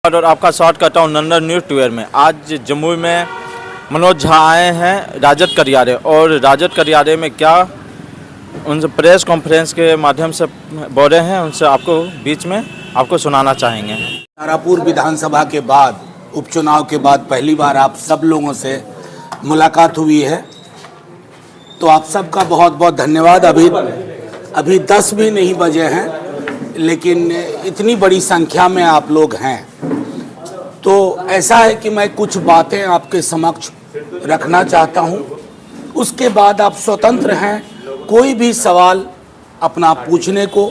और आपका स्वागत करता हूँ नंदन न्यूज़ टूर में। आज जमुई में मनोज झा आए हैं राजद कार्यालय, और राजद कार्यालय में क्या उनसे प्रेस कॉन्फ्रेंस के माध्यम से बोल रहे हैं, उनसे आपको बीच में आपको सुनाना चाहेंगे। तारापुर विधानसभा के बाद उपचुनाव के बाद पहली बार आप सब लोगों से मुलाकात हुई है, तो आप सबका बहुत बहुत धन्यवाद। अभी 10 भी नहीं बजे हैं, लेकिन इतनी बड़ी संख्या में आप लोग हैं, तो ऐसा है कि मैं कुछ बातें आपके समक्ष रखना चाहता हूं। उसके बाद आप स्वतंत्र हैं कोई भी सवाल अपना पूछने को।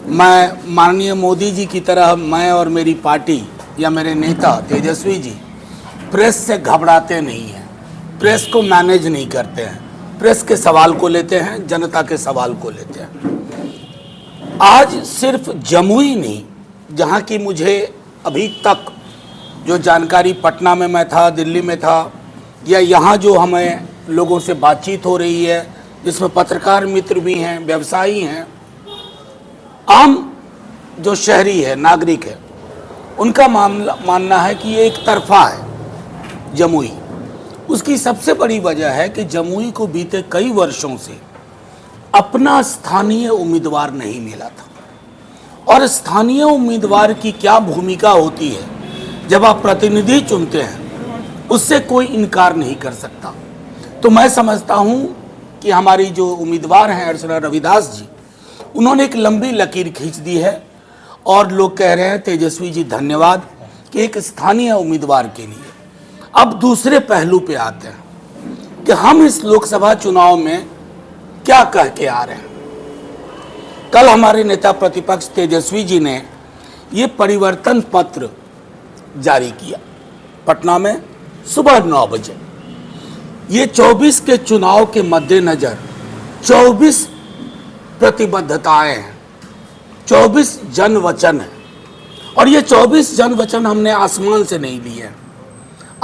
मैं माननीय मोदी जी की तरह मैं और मेरी पार्टी या मेरे नेता तेजस्वी जी प्रेस से घबराते नहीं हैं, प्रेस को मैनेज नहीं करते हैं, प्रेस के सवाल को लेते हैं, जनता के सवाल को लेते हैं। आज सिर्फ जमुई नहीं, जहाँ की मुझे अभी तक जो जानकारी पटना में मैं था, दिल्ली में था, या यहाँ जो हमें लोगों से बातचीत हो रही है, जिसमें पत्रकार मित्र भी हैं, व्यवसायी हैं, आम जो शहरी है, नागरिक है, उनका मानना है कि ये एक तरफा है जमुई। उसकी सबसे बड़ी वजह है कि जमुई को बीते कई वर्षों से अपना स्थानीय उम्मीदवार नहीं मिला था, और स्थानीय उम्मीदवार की क्या भूमिका होती है जब आप प्रतिनिधि चुनते हैं, उससे कोई इनकार नहीं कर सकता। तो मैं समझता हूं कि हमारी जो उम्मीदवार हैं अर्चना रविदास जी, उन्होंने एक लंबी लकीर खींच दी है, और लोग कह रहे हैं तेजस्वी जी धन्यवाद कि एक स्थानीय उम्मीदवार के लिए। अब दूसरे पहलू पे आते हैं कि हम इस लोकसभा चुनाव में क्या कह के आ रहे हैं। कल हमारे नेता प्रतिपक्ष तेजस्वी जी ने ये परिवर्तन पत्र जारी किया पटना में सुबह 9 बजे। ये 24 के चुनाव के मद्देनजर 24 प्रतिबद्धताएं हैं, 24 जन वचन है, और ये 24 जन वचन हमने आसमान से नहीं लिए हैं।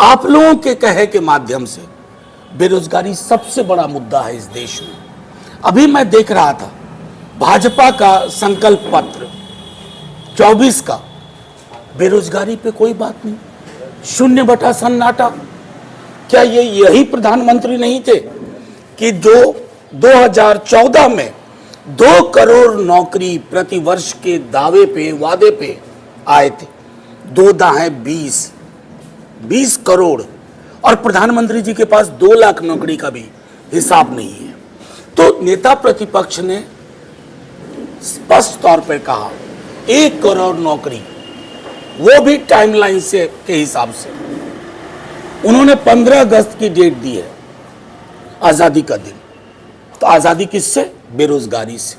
आप लोगों के कहे के माध्यम से बेरोजगारी सबसे बड़ा मुद्दा है इस देश में। अभी मैं देख रहा था भाजपा का संकल्प पत्र 24 का, बेरोजगारी पे कोई बात नहीं, 0 सन्नाटा। क्या ये यही प्रधानमंत्री नहीं थे कि जो 2014 में 2 करोड़ नौकरी प्रति वर्ष के दावे पे, वादे पे आए थे? 2 दाहें 20 करोड़, और प्रधानमंत्री जी के पास 2 लाख नौकरी का भी हिसाब नहीं है। तो नेता प्रतिपक्ष ने स्पष्ट तौर पर कहा 1 करोड़ नौकरी, वो भी टाइमलाइन से के हिसाब से। उन्होंने 15 अगस्त की डेट दी है, आजादी का दिन। तो आजादी किससे? बेरोजगारी से।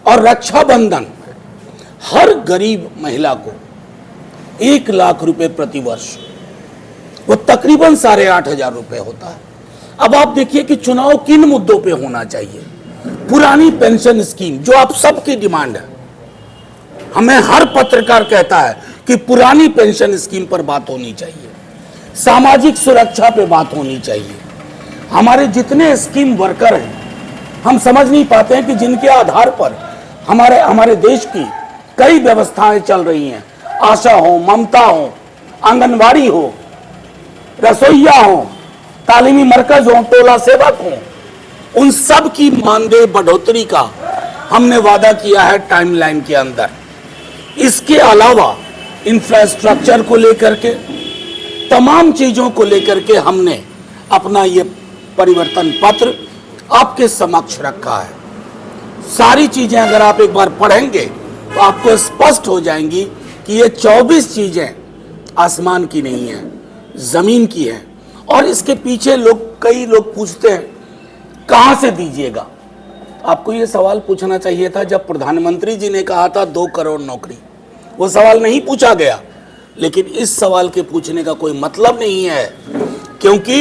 और रक्षाबंधन हर गरीब महिला को 1 लाख रुपए प्रति वर्ष, वो तकरीबन 8,500 रुपए होता है। अब आप देखिए कि चुनाव किन मुद्दों पे होना चाहिए। पुरानी पेंशन स्कीम जो आप सबकी डिमांड है, हमें हर पत्रकार कहता है कि पुरानी पेंशन स्कीम पर बात होनी चाहिए, सामाजिक सुरक्षा पे बात होनी चाहिए। हमारे जितने स्कीम वर्कर हैं, हम समझ नहीं पाते हैं कि जिनके आधार पर हमारे देश की कई व्यवस्थाएं चल रही हैं, आशा हो, ममता हो, आंगनवाड़ी हो, रसोईया हो, तालीमी मरकज हो, टोला सेवक हो, उन सब की मानदेय बढ़ोतरी का हमने वादा किया है टाइमलाइन के अंदर। इसके अलावा इंफ्रास्ट्रक्चर को लेकर के, तमाम चीजों को लेकर के हमने अपना ये परिवर्तन पत्र आपके समक्ष रखा है। सारी चीजें अगर आप एक बार पढ़ेंगे तो आपको स्पष्ट हो जाएंगी कि ये 24 चीजें आसमान की नहीं है, जमीन की है। और इसके पीछे कई लोग पूछते हैं कहां से दीजिएगा। आपको ये सवाल पूछना चाहिए था जब प्रधानमंत्री जी ने कहा था 2 करोड़ नौकरी। वो सवाल नहीं पूछा गया, लेकिन इस सवाल के पूछने का कोई मतलब नहीं है, क्योंकि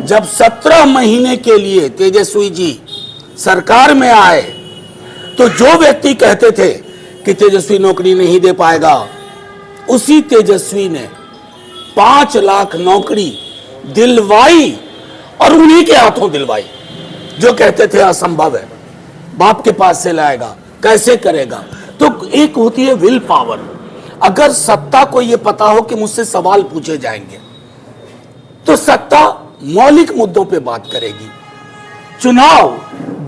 जब 17 महीने के लिए तेजस्वी जी सरकार में आए, तो जो व्यक्ति कहते थे कि तेजस्वी नौकरी नहीं दे पाएगा, उसी तेजस्वी ने 5 लाख नौकरी दिलवाई, और उन्हीं के हाथों दिलवाई। जो कहते थे असंभव है, बाप के पास से लाएगा, कैसे करेगा। तो एक होती है विल पावर, अगर सत्ता को यह पता हो कि मुझसे सवाल पूछे जाएंगे तो सत्ता मौलिक मुद्दों पे बात करेगी। चुनाव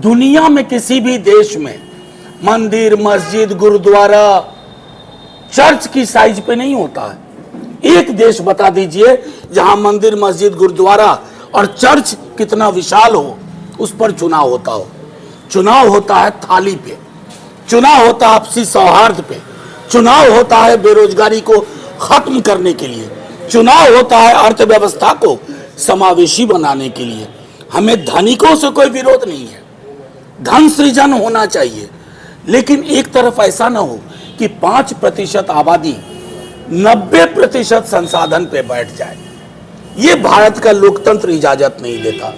दुनिया में किसी भी देश में मंदिर, मस्जिद, गुरुद्वारा, चर्च की साइज पे नहीं होता है। एक देश बता दीजिए जहां मंदिर, मस्जिद, गुरुद्वारा और चर्च कितना विशाल हो, उस पर चुनाव होता हो। चुनाव होता है थाली पे, चुनाव होता है आपसी सौहार्द पे, चुनाव होता है बेरोजगारी को खत्म करने के लिए, चुनाव होता है अर्थव्यवस्था को समावेशी बनाने के लिए। हमें धनिकों से कोई विरोध नहीं है, धन सृजन होना चाहिए, लेकिन एक तरफ ऐसा ना हो कि 5% आबादी 90% संसाधन पे बैठ जाए। ये भारत का लोकतंत्र इजाजत नहीं देता,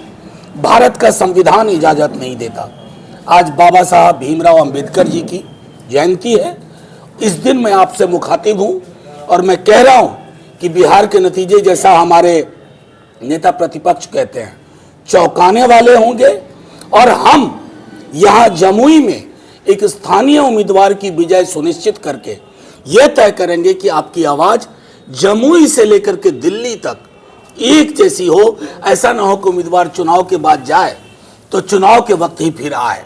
भारत का संविधान इजाजत नहीं देता। आज बाबा साहब भीमराव अंबेडकर जी की जयंती है। इस दिन मैं आपसे मुखातिब हूं और मैं कह रहा हूं कि बिहार के नतीजे जैसा हमारे नेता प्रतिपक्ष कहते हैं चौंकाने वाले होंगे, और हम यहां जमुई में एक स्थानीय उम्मीदवार की विजय सुनिश्चित करके यह तय करेंगे कि आपकी आवाज जमुई से लेकर के दिल्ली तक एक जैसी हो। ऐसा ना हो कि उम्मीदवार चुनाव के बाद जाए तो चुनाव के वक्त ही फिर आए।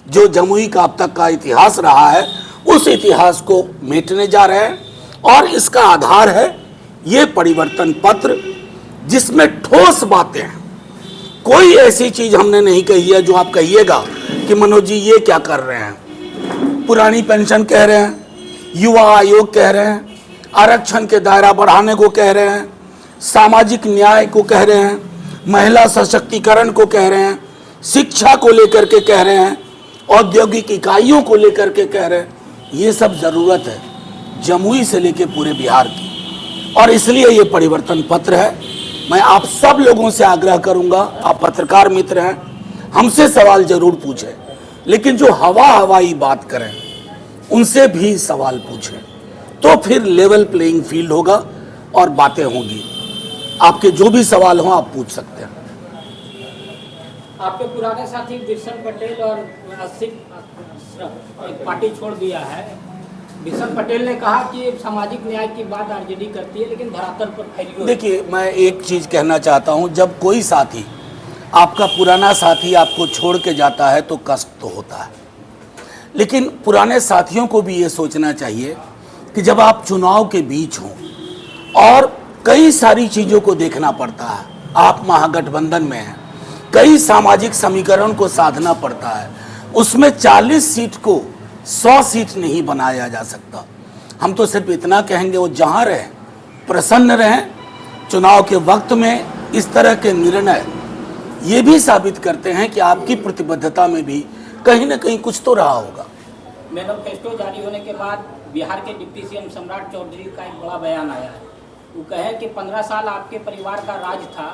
जो जमुई का अब तक का इतिहास रहा है उस इतिहास को मेटने जा रहे हैं, और इसका आधार है ये परिवर्तन पत्र, जिसमें ठोस बातें हैं। कोई ऐसी चीज हमने नहीं कही है जो आप कहिएगा कि मनोज जी ये क्या कर रहे हैं। पुरानी पेंशन कह रहे हैं, युवा आयोग कह रहे हैं, आरक्षण के दायरा बढ़ाने को कह रहे हैं, सामाजिक न्याय को कह रहे हैं, महिला सशक्तिकरण को कह रहे हैं, शिक्षा को लेकर के कह रहे हैं, औद्योगिक इकाइयों को लेकर के कह रहे हैं। ये सब जरूरत है जमुई से लेकर पूरे बिहार की, और इसलिए ये परिवर्तन पत्र है। मैं आप सब लोगों से आग्रह करूंगा, आप पत्रकार मित्र हैं, हमसे सवाल जरूर पूछें, लेकिन जो हवाई बात करें उनसे भी सवाल पूछें, तो फिर लेवल प्लेइंग फील्ड होगा और बातें होंगी। आपके जो भी सवाल हो आप पूछ सकते हैं। आपके पुराने साथी बिरसन पटेल और एक पार्टी छोड़ दिया है। बिरसन पटेल ने कहा कि सामाजिक न्याय की बात आरजेडी करती है, लेकिन धरातल पर फैली हुई। देखिए, मैं एक चीज कहना चाहता हूं, जब कोई साथी, आपका पुराना साथी आपको छोड़ के जाता है तो कष्ट तो होता है, लेकिन पुराने साथियों को भी ये सोचना चाहिए कि जब आप चुनाव के बीच हों और कई सारी चीजों को देखना पड़ता है, आप महागठबंधन में हैं, कई सामाजिक समीकरण को साधना पड़ता है, उसमें 40 सीट को 100 सीट नहीं बनाया जा सकता। हम तो सिर्फ इतना कहेंगे वो जहां रहें प्रसन्न रहें। चुनाव के वक्त में इस तरह के निर्णय ये भी साबित करते हैं कि आपकी प्रतिबद्धता में भी कहीं ना कहीं कुछ तो रहा होगा। मैनिफेस्टो जारी होने के बाद बिहार के डिप्टी सीएम सम्राट चौधरी का एक बड़ा बयान आया है। वो कहे कि 15 साल आपके परिवार का राज था,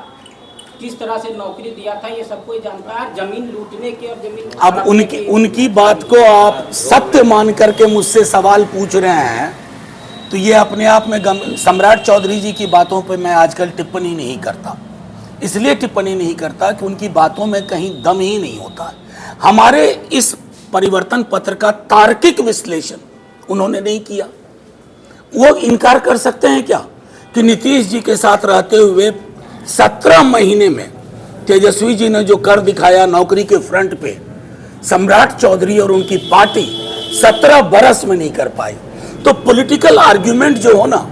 किस तरह से नौकरी दिया था ये सब कोई जानता है, जमीन लूटने के और जमीन। अब उनकी बात को आप सत्य मान करके मुझसे सवाल पूछ रहे हैं, तो ये अपने आप में सम्राट चौधरी जी की बातों पे मैं आजकल टिप्पणी नहीं करता। इसलिए टिप्पणी नहीं करता कि उनकी बातों में कहीं दम ही नहीं होता। हमारे इस परिवर्तन पत्र का तार्किक विश्लेषण उन्होंने नहीं किया। वो इनकार कर सकते हैं क्या कि नीतीश जी के साथ रहते हुए 17 महीने में तेजस्वी जी ने जो कर दिखाया नौकरी के फ्रंट पे, सम्राट चौधरी और उनकी पार्टी 17 बरस में नहीं कर पाई। तो पॉलिटिकल आर्ग्यूमेंट जो हो ना,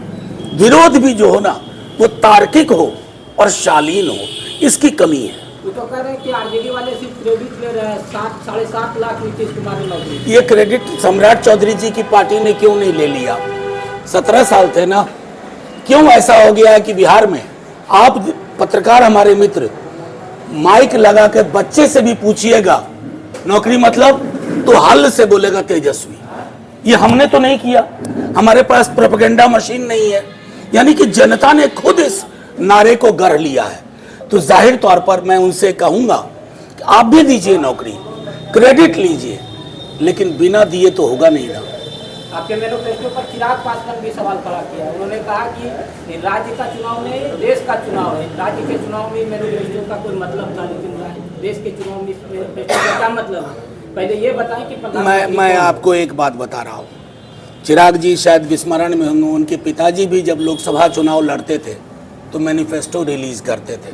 विरोध भी जो हो ना, वो तार्किक हो और शालीन हो, इसकी कमी है। वो तो कह रहे हैं कि आरजेडी वाले सिर्फ क्रेडिट ले रहे हैं, 7.5 लाख नीतीश कुमार ने नौकरी। ये क्रेडिट सम्राट चौधरी जी की पार्टी ने क्यों नहीं ले लिया? 17 साल थे ना। क्यों ऐसा हो गया है कि बिहार में आप पत्रकार हमारे मित्र माइक लगा के बच्चे से भी पूछिएगा नौकरी मतलब, तो हल से बोलेगा तेजस्वी। ये हमने तो नहीं किया, हमारे पास प्रोपेगेंडा मशीन नहीं है। यानी कि जनता ने खुद इस नारे को गढ़ लिया है। तो जाहिर तौर पर मैं उनसे कहूंगा कि आप भी दीजिए नौकरी, क्रेडिट लीजिए, लेकिन बिना दिए तो होगा नहीं ना। आपके मैनिफेस्टो पर चिराग पासवान भी सवाल खड़ा किया। उन्होंने कहा कि राज्य का चुनाव नहीं, देश का चुनाव है। राज्य के चुनाव में मैनिफेस्टो का कोई मतलब था, लेकिन देश के चुनाव में मैनिफेस्टो का क्या मतलब है? पहले ये बताएं कि मैं आपको एक बात बता रहा हूँ, चिराग जी शायद विस्मरण में होंगे, उनके पिताजी भी जब लोकसभा चुनाव लड़ते थे तो मैनिफेस्टो रिलीज करते थे।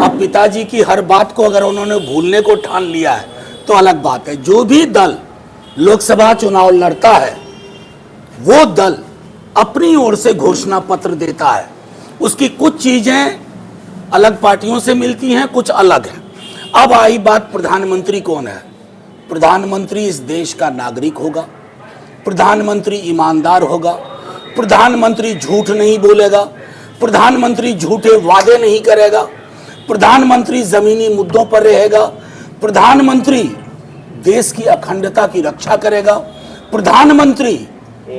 अब पिताजी की हर बात को अगर उन्होंने भूलने को ठान लिया है तो अलग बात है। जो भी दल लोकसभा चुनाव लड़ता है वो दल अपनी ओर से घोषणा पत्र देता है। उसकी कुछ चीजें अलग पार्टियों से मिलती हैं, कुछ अलग हैं। अब आई बात प्रधानमंत्री कौन है। प्रधानमंत्री इस देश का नागरिक होगा, प्रधानमंत्री ईमानदार होगा, प्रधानमंत्री झूठ नहीं बोलेगा, प्रधानमंत्री झूठे वादे नहीं करेगा, प्रधानमंत्री जमीनी मुद्दों पर रहेगा, प्रधानमंत्री देश की अखंडता की रक्षा करेगा, प्रधानमंत्री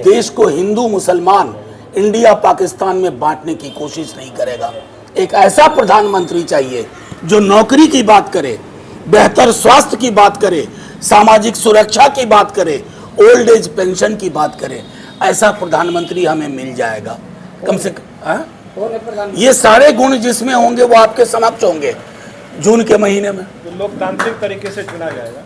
देश को हिंदू मुसलमान इंडिया पाकिस्तान में बांटने की कोशिश नहीं करेगा। एक ऐसा प्रधानमंत्री चाहिए जो नौकरी की बात करे, बेहतर स्वास्थ्य की बात करे, सामाजिक सुरक्षा की बात करे, ओल्ड एज पेंशन की बात करे। ऐसा प्रधानमंत्री हमें मिल जाएगा कम से कम। ये सारे गुण जिसमें होंगे वो आपके समक्ष होंगे जून के महीने में। तो लोकतांत्रिक तरीके से चुना जाएगा।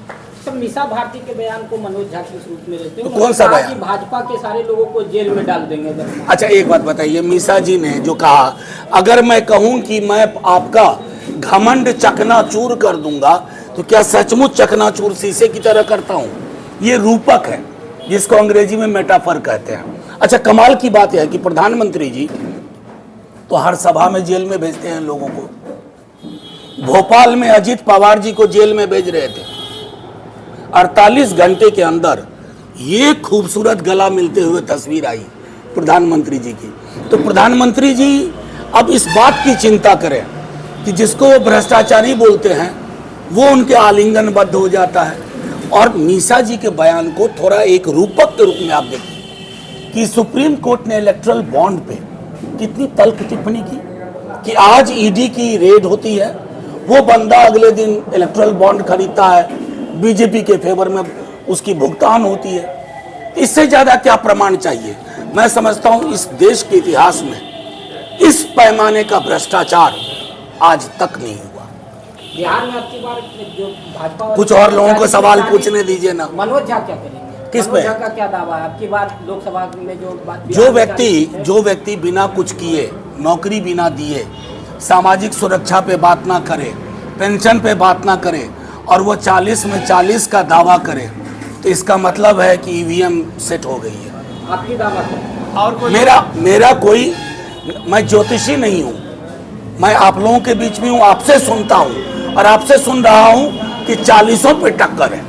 तो मीसा भारती के बयान को मनोज झा किस रूप में लेते हैं? तो कौन सा बयान? भाजपा के सारे लोगों को जेल में डाल देंगे। अच्छा एक बात बताइए, मीसा जी ने जो कहा, अगर मैं कहूं कि मैं आपका घमंड चकनाचूर कर दूंगा तो क्या सचमुच चकनाचूर शीशे की तरह करता हूं? ये रूपक है जिसको अंग्रेजी में मेटाफर कहते हैं। अच्छा कमाल की बात यह है कि प्रधानमंत्री जी तो हर सभा में जेल में भेजते हैं लोगों को। भोपाल में अजित पवार जी को जेल में भेज रहे थे। 48 घंटे के अंदर ये खूबसूरत गला मिलते हुए तस्वीर आई प्रधानमंत्री जी की। तो प्रधानमंत्री जी अब इस बात की चिंता करें कि जिसको वो भ्रष्टाचारी बोलते हैं वो उनके आलिंगनबद्ध हो जाता है। और मीसा जी के बयान को थोड़ा एक रूपक के रूप में आप देखिए कि सुप्रीम कोर्ट ने इलेक्ट्रल बॉन्ड पे कितनी तल्ख टिप्पणी की कि आज ईडी की रेड होती है, वो बंदा अगले दिन इलेक्ट्रल बॉन्ड खरीदता है, बीजेपी के फेवर में उसकी भुगतान होती है। इससे ज्यादा क्या प्रमाण चाहिए? मैं समझता हूं इस देश के इतिहास में इस पैमाने का भ्रष्टाचार आज तक नहीं हुआ। बिहार में आपकी बार जो भाजपा कुछ और लोगों को सवाल पूछने दीजिए ना। मनोज झा क्या करेंगे? किस पे? मनोज झा का क्या दावा है आपकी बार लोकसभा में? जो व्यक्ति बिना कुछ किए, नौकरी बिना दिए, सामाजिक सुरक्षा पे बात ना करे, पेंशन पे बात ना करे और वो 40 में 40 का दावा करे तो इसका मतलब है कि ईवीएम सेट हो गई है। आपकी दावा क्या? और कोई मेरा कोई, मैं ज्योतिषी नहीं हूँ, मैं आप लोगों के बीच में हूँ, आपसे सुनता हूँ और आपसे सुन रहा हूँ कि 40 पे टक्कर है।